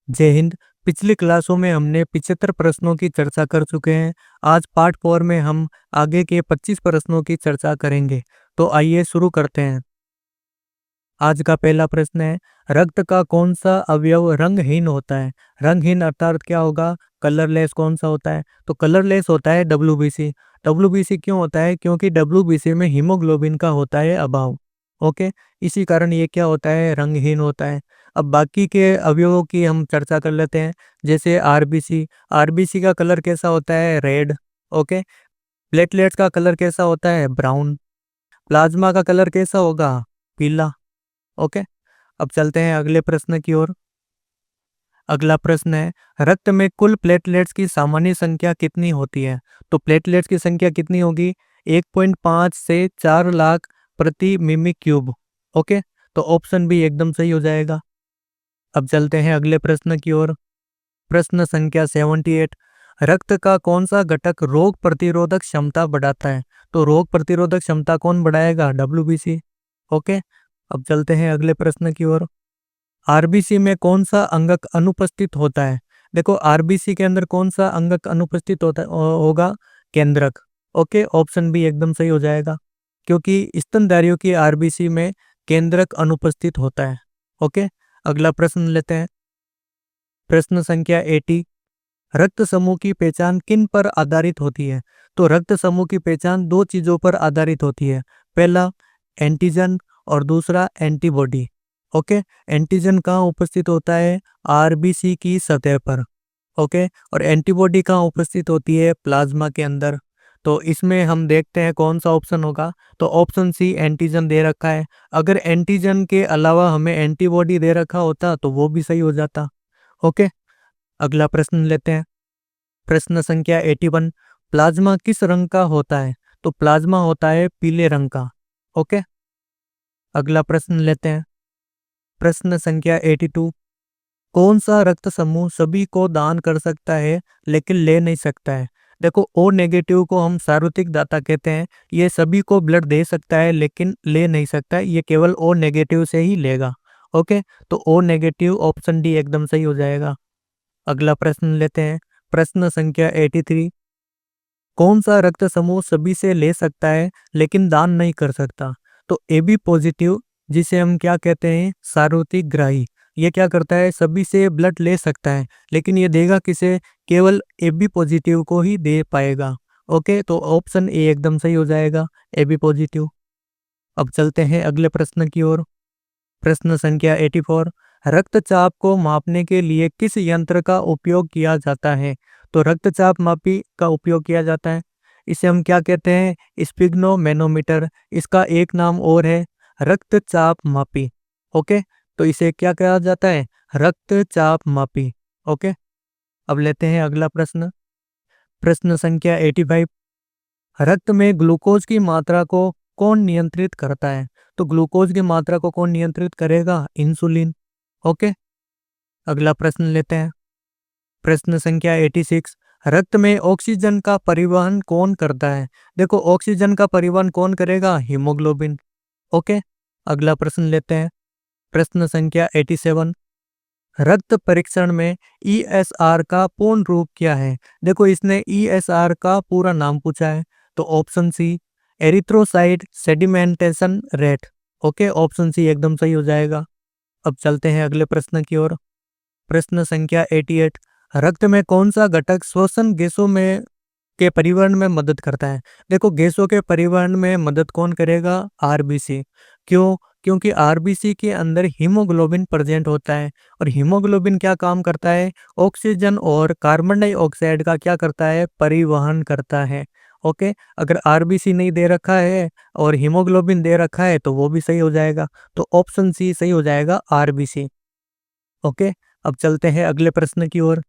जय हिंद। पिछली क्लासों में हमने 75 प्रश्नों की चर्चा कर चुके हैं। आज पार्ट 4 में हम आगे के 25 प्रश्नों की चर्चा करेंगे। तो आइए शुरू करते हैं। आज का पहला प्रश्न है, रक्त का कौन सा अवयव रंगहीन होता है? रंगहीन अर्थात क्या होगा? कलरलेस कौन सा होता है? तो कलरलेस होता है डब्ल्यूबीसी। डब्ल्यूबीसी क्यों होता है? क्योंकि डब्ल्यूबीसी में हीमोग्लोबिन का होता है अभाव। ओके, इसी कारण ये क्या होता है? रंगहीन होता है। अब बाकी के अवयवों की हम चर्चा कर लेते हैं। जैसे आरबीसी, आरबीसी का कलर कैसा होता है? रेड। ओके, प्लेटलेट्स का कलर कैसा होता है? ब्राउन। प्लाज्मा का कलर कैसा होगा? पीला। ओके, अब चलते हैं अगले प्रश्न की ओर। अगला प्रश्न है, रक्त में कुल प्लेटलेट्स की सामान्य संख्या कितनी होती है? तो प्लेटलेट्स की संख्या कितनी होगी? 1.5 से 4 लाख प्रति मिमी क्यूब। ओके, तो ऑप्शन बी एकदम सही हो जाएगा। अब चलते हैं अगले प्रश्न की ओर। प्रश्न संख्या 78, रक्त का कौन सा घटक रोग प्रतिरोधक क्षमता बढ़ाता है? तो रोग प्रतिरोधक क्षमता कौन बढ़ाएगा? डब्ल्यूबीसी। ओके, अब चलते हैं अगले प्रश्न की ओर। आरबीसी में कौन सा अंगक अनुपस्थित होता है? देखो, आरबीसी के अंदर कौन सा अंगक अनुपस्थित होगा? केंद्रक। ओके, ऑप्शन बी एकदम सही हो जाएगा, क्योंकि स्तनधारियों की आरबीसी में केंद्रक अनुपस्थित होता है। ओके, अगला प्रश्न लेते हैं। प्रश्न संख्या 80, रक्त समूह की पहचान किन पर आधारित होती है? तो रक्त समूह की पहचान दो चीजों पर आधारित होती है। पहला एंटीजन और दूसरा एंटीबॉडी। ओके, एंटीजन कहाँ उपस्थित होता है? आरबीसी की सतह पर। ओके, और एंटीबॉडी कहाँ उपस्थित होती है? प्लाज्मा के अंदर। तो इसमें हम देखते हैं कौन सा ऑप्शन होगा। तो ऑप्शन सी एंटीजन दे रखा है। अगर एंटीजन के अलावा हमें एंटीबॉडी दे रखा होता तो वो भी सही हो जाता। ओके, अगला प्रश्न लेते हैं। प्रश्न संख्या 81, प्लाज्मा किस रंग का होता है? तो प्लाज्मा होता है पीले रंग का। ओके, अगला प्रश्न लेते हैं। प्रश्न संख्या 82, कौन सा रक्त समूह सभी को दान कर सकता है लेकिन ले नहीं सकता है? देखो, ओ नेगेटिव को हम सार्वत्रिक दाता कहते हैं। ये सभी को ब्लड दे सकता है लेकिन ले नहीं सकता है, ये केवल ओ नेगेटिव से ही लेगा। ओके, तो ओ नेगेटिव ऑप्शन डी एकदम सही हो जाएगा। अगला प्रश्न लेते हैं। प्रश्न संख्या 83, कौन सा रक्त समूह सभी से ले सकता है लेकिन दान नहीं कर सकता? तो ए बी पॉजिटिव, जिसे हम क्या कहते हैं? सार्वत्रिक ग्राही। ये क्या करता है? सभी से ब्लड ले सकता है लेकिन ये देगा किसे? केवल ए बी पॉजिटिव को ही दे पाएगा। ओके, तो ऑप्शन ए एकदम सही हो जाएगा, ए बी पॉजिटिव। अब चलते हैं अगले प्रश्न की ओर। प्रश्न संख्या 84, रक्तचाप को मापने के लिए किस यंत्र का उपयोग किया जाता है? तो रक्तचाप मापी का उपयोग किया जाता है। इसे हम क्या कहते हैं? स्पिग्नोमेनोमीटर। इसका एक नाम और है रक्तचाप मापी। ओके, तो इसे क्या कहा जाता है? रक्तचाप मापी। ओके, अब लेते हैं अगला प्रश्न। प्रश्न संख्या 85, रक्त में ग्लूकोज की मात्रा को कौन नियंत्रित करता है? तो ग्लूकोज की मात्रा को कौन नियंत्रित करेगा? इंसुलिन। ओके, अगला प्रश्न लेते हैं। प्रश्न संख्या 86, रक्त में ऑक्सीजन का परिवहन कौन करता है? देखो, ऑक्सीजन का परिवहन कौन करेगा? हीमोग्लोबिन। ओके, अगला प्रश्न लेते हैं। प्रश्न संख्या 87, रक्त परीक्षण में ईएसआर का पूर्ण रूप क्या है? देखो, इसने ईएसआर का पूरा नाम पूछा है। तो option C erythrocyte sedimentation rate. Okay, option C एकदम सही हो जाएगा। अब चलते हैं अगले प्रश्न की ओर। प्रश्न संख्या 88, रक्त में कौन सा घटक श्वसन गैसों में के परिवहन में मदद करता है? देखो, गैसों के परिवहन में मदद कौन करेगा? आरबीसी। क्यों? क्योंकि आरबीसी के अंदर हीमोग्लोबिन प्रेजेंट होता है और हीमोग्लोबिन क्या काम करता है? ऑक्सीजन और कार्बन डाइऑक्साइड का क्या करता है? परिवहन करता है। ओके, अगर आरबीसी नहीं दे रखा है और हीमोग्लोबिन दे रखा है तो वो भी सही हो जाएगा। तो ऑप्शन सी सही हो जाएगा, आरबीसी। ओके, अब चलते हैं अगले प्रश्न की ओर।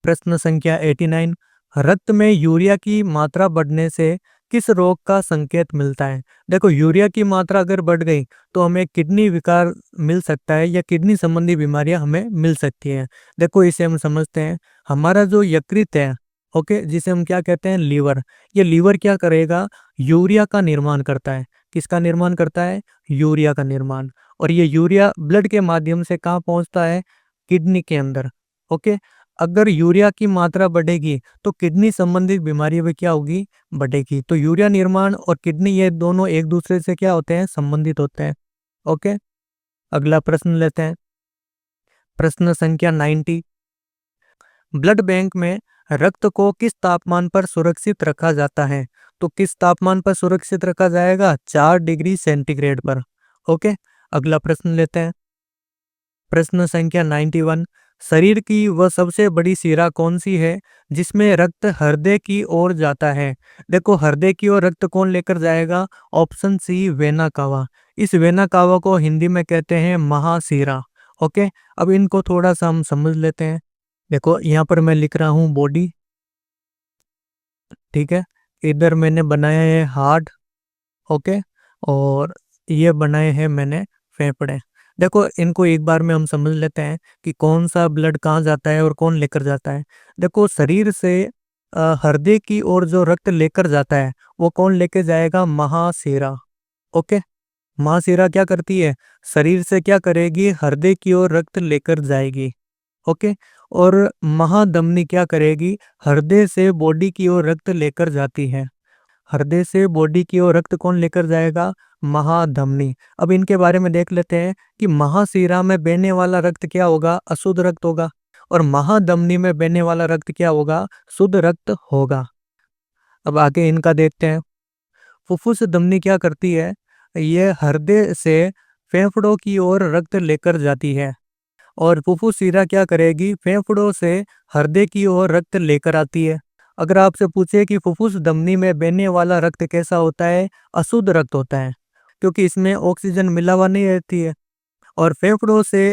प्रश्न संख्या 89, रक्त में यूरिया की मात्रा बढ़ने से किस रोग का संकेत मिलता है? देखो, यूरिया की मात्रा अगर बढ़ गई तो हमें किडनी विकार मिल सकता है या किडनी संबंधी बीमारियां हमें मिल सकती हैं। देखो, इसे हम समझते हैं। हमारा जो यकृत है, ओके, जिसे हम क्या कहते हैं? लीवर। ये लीवर क्या करेगा? यूरिया का निर्माण करता है। किसका निर्माण करता है? यूरिया का निर्माण। और ये यूरिया ब्लड के माध्यम से कहाँ पहुंचता है? किडनी के अंदर। ओके, अगर यूरिया की मात्रा बढ़ेगी तो किडनी संबंधित बीमारी भी क्या होगी, बढ़ेगी। तो यूरिया निर्माण और किडनी ये दोनों एक दूसरे से क्या होते हैं, संबंधित होते हैं। ओके, अगला प्रश्न लेते हैं। प्रश्न संख्या 90। ब्लड बैंक में रक्त को किस तापमान पर सुरक्षित रखा जाता है? तो किस तापमान पर सुरक्षित रखा जाएगा? 4 डिग्री सेंटीग्रेड पर। ओके, अगला प्रश्न लेते हैं। प्रश्न संख्या 91। शरीर की वह सबसे बड़ी शिरा कौन सी है जिसमें रक्त हृदय की ओर जाता है? देखो, हृदय की ओर रक्त कौन लेकर जाएगा? Option C, vena cava. इस वेना कावा को हिंदी में कहते हैं महाशिरा। ओके, अब इनको थोड़ा सा हम समझ लेते हैं। देखो, यहाँ पर मैं लिख रहा हूँ बॉडी, ठीक है। इधर मैंने बनाया है हार्ट। ओके, और ये बनाए हैं मैंने फेफड़े। देखो, इनको एक बार में हम समझ लेते हैं कि कौन सा ब्लड कहाँ जाता है और कौन लेकर जाता है। देखो, शरीर से हृदय की ओर जो रक्त लेकर जाता है वो कौन लेकर जाएगा? महाशिरा। ओके, महाशिरा क्या करती है? शरीर से क्या करेगी? हृदय की ओर रक्त लेकर जाएगी। ओके, और महाधमनी क्या करेगी? हृदय से बॉडी की ओर रक्त लेकर जाती है। हृदय से बॉडी की ओर रक्त कौन लेकर जाएगा? महाधमनी। अब इनके बारे में देख लेते हैं कि महाशिरा में बहने वाला रक्त क्या होगा? अशुद्ध रक्त होगा। और महाधमनी में बहने वाला रक्त क्या होगा? शुद्ध रक्त होगा। अब आगे इनका देखते हैं। फुफ्फुस धमनी क्या करती है? ये हृदय से फेफड़ों की ओर रक्त लेकर जाती है। और फुफ्फुस शिरा क्या करेगी? फेफड़ों से हृदय की ओर रक्त लेकर आती है। अगर आपसे पूछे कि फुफ्फुस धमनी में बहने वाला रक्त कैसा होता है? अशुद्ध रक्त होता है, क्योंकि इसमें ऑक्सीजन मिला हुआ नहीं रहती है। और फेफड़ों से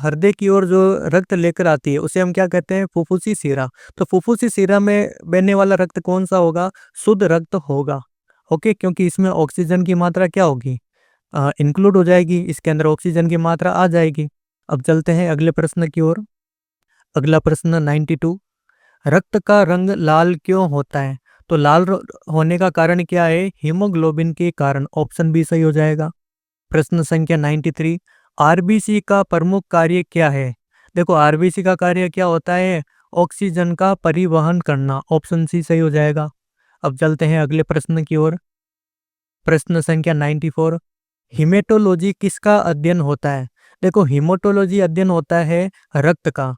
हृदय की ओर जो रक्त लेकर आती है उसे हम क्या कहते हैं? फुफ्फुसी शिरा। तो फुफ्फुसी शिरा में बहने वाला रक्त कौन सा होगा? शुद्ध रक्त होगा। ओके, क्योंकि इसमें ऑक्सीजन की मात्रा क्या होगी? इंक्लूड हो जाएगी, इसके अंदर ऑक्सीजन की मात्रा आ जाएगी। अब चलते हैं अगले प्रश्न की ओर। अगला प्रश्न 92। रक्त का रंग लाल क्यों होता है? तो लाल होने का कारण क्या है? हीमोग्लोबिन के कारण। ऑप्शन बी सही हो जाएगा। प्रश्न संख्या 93। आरबीसी का प्रमुख कार्य क्या है? देखो, आरबीसी का कार्य क्या होता है? ऑक्सीजन का परिवहन करना। ऑप्शन सी सही हो जाएगा। अब चलते हैं अगले प्रश्न की ओर। प्रश्न संख्या 94। हिमेटोलॉजी किसका अध्ययन होता है? देखो, हिमेटोलॉजी अध्ययन होता है रक्त का।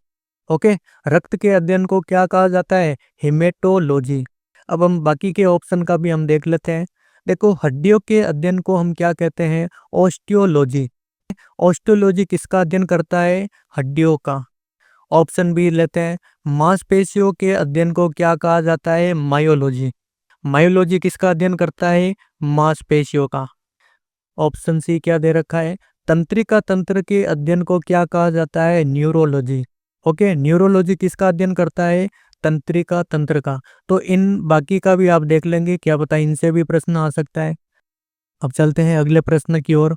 ओके, रक्त के अध्ययन को क्या कहा जाता है? हिमेटोलॉजी। अब हम बाकी के ऑप्शन का भी हम देख लेते हैं। देखो, हड्डियों के अध्ययन को हम क्या कहते हैं? ऑस्टियोलॉजी। ऑस्टियोलॉजी किसका अध्ययन करता है? हड्डियों का। ऑप्शन बी लेते हैं। मांसपेशियों के अध्ययन को क्या कहा जाता है? मायोलॉजी। मायोलॉजी किसका अध्ययन करता है? मांसपेशियों का। ऑप्शन सी क्या दे रखा है? तंत्रिका तंत्र के अध्ययन को क्या कहा जाता है? न्यूरोलॉजी। ओके, न्यूरोलॉजी किसका अध्ययन करता है? तंत्रिका तंत्र का। तो इन बाकी का भी आप देख लेंगे, क्या पता इनसे भी प्रश्न आ सकता है। अब चलते हैं अगले प्रश्न की ओर।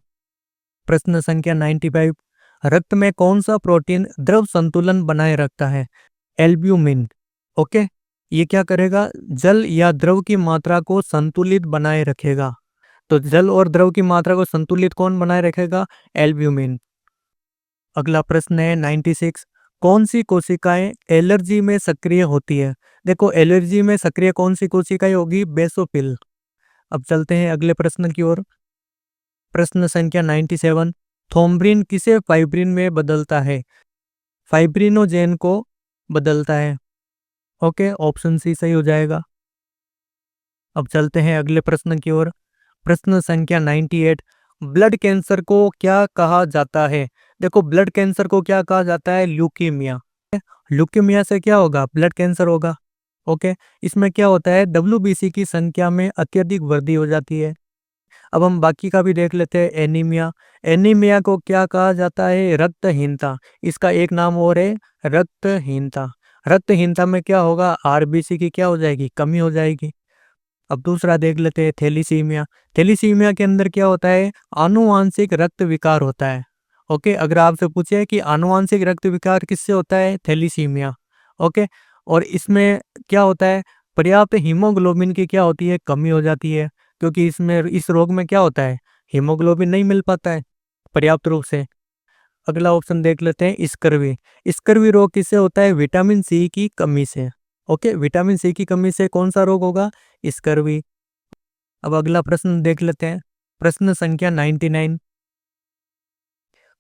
प्रश्न संख्या 95। रक्त में कौन सा प्रोटीन द्रव संतुलन बनाए रखता है? एल्ब्यूमिन। ओके, ये क्या करेगा? जल या द्रव की मात्रा को संतुलित बनाए रखेगा। तो जल और द्रव की मात्रा को संतुलित कौन बनाए रखेगा? एल्ब्यूमिन। अगला प्रश्न है 96। कौन सी कोशिकाएं एलर्जी में सक्रिय होती है? देखो, एलर्जी में सक्रिय कौन सी कोशिकाएं होगी? बेसोफिल। अब चलते हैं अगले प्रश्न की ओर। प्रश्न संख्या 97। थोम्ब्रिन किसे फाइब्रिन में बदलता है? फाइब्रिनोजेन को बदलता है। ओके, ऑप्शन सी सही हो जाएगा। अब चलते हैं अगले प्रश्न की ओर। प्रश्न संख्या 98। ब्लड कैंसर को क्या कहा जाता है? देखो, ब्लड कैंसर को क्या कहा जाता है? ल्यूकीमिया। ल्यूकीमिया से क्या होगा? ब्लड कैंसर होगा। ओके, इसमें क्या होता है? डब्ल्यूबीसी की संख्या में अत्यधिक वृद्धि हो जाती है। अब हम बाकी का भी देख लेते हैं। एनीमिया। एनीमिया को क्या कहा जाता है? रक्तहीनता। इसका एक नाम और है रक्तहीनता। रक्तहीनता में क्या होगा? आरबीसी की क्या हो जाएगी? कमी हो जाएगी। अब दूसरा देख लेते हैं, थैलीसीमिया। थैलीसीमिया के अंदर क्या होता है? आनुवांशिक रक्त विकार होता है। ओके, अगर आपसे पूछे कि आनुवांशिक रक्त विकार किससे होता है? थैलीसीमिया। ओके, और इसमें क्या होता है? पर्याप्त हीमोग्लोबिन की क्या होती है? कमी हो जाती है, क्योंकि इसमें इस रोग में क्या होता है? हीमोग्लोबिन नहीं मिल पाता है पर्याप्त रूप से। अगला ऑप्शन देख लेते हैं, स्कर्वी। स्कर्वी रोग किससे होता है? विटामिन सी की कमी से। ओके, विटामिन सी की कमी से कौन सा रोग होगा? स्कर्वी। अब अगला प्रश्न देख लेते हैं, प्रश्न संख्या 99।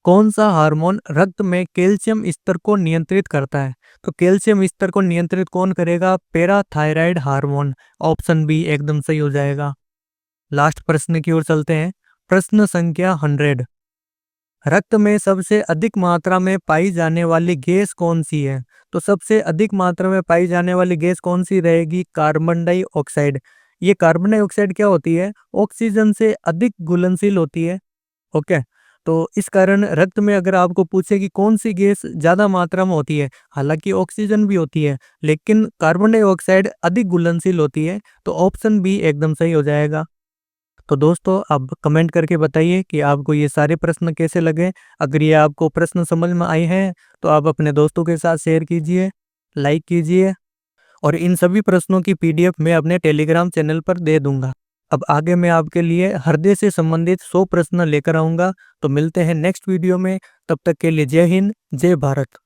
कौन सा हार्मोन रक्त में कैल्शियम स्तर को नियंत्रित करता है? तो कैल्शियम स्तर को नियंत्रित कौन करेगा? Parathyroid hormone. ऑप्शन बी एकदम सही हो जाएगा। लास्ट प्रश्न की ओर चलते हैं, प्रश्न संख्या 100। रक्त में सबसे अधिक मात्रा में पाई जाने वाली गैस कौन सी है? तो सबसे अधिक मात्रा में पाई जाने वाली गैस कौन सी रहेगी? Carbon dioxide. ये कार्बन डाइऑक्साइड क्या होती है? ऑक्सीजन से अधिक घुलनशील होती है। ओके, तो इस कारण रक्त में अगर आपको पूछे कि कौन सी गैस ज्यादा मात्रा में होती है, हालांकि ऑक्सीजन भी होती है लेकिन कार्बन डाइऑक्साइड अधिक घुलनशील होती है, तो ऑप्शन बी एकदम सही हो जाएगा। तो दोस्तों आप कमेंट करके बताइए कि आपको ये सारे प्रश्न कैसे लगे। अगर ये आपको प्रश्न समझ में आए हैं तो आप अपने दोस्तों के साथ शेयर कीजिए, लाइक कीजिए, और इन सभी प्रश्नों की पीडीएफ मैं अपने टेलीग्राम चैनल पर दे दूंगा। अब आगे मैं आपके लिए हृदय से संबंधित 100 प्रश्न लेकर आऊंगा। तो मिलते हैं नेक्स्ट वीडियो में, तब तक के लिए जय हिंद, जय भारत।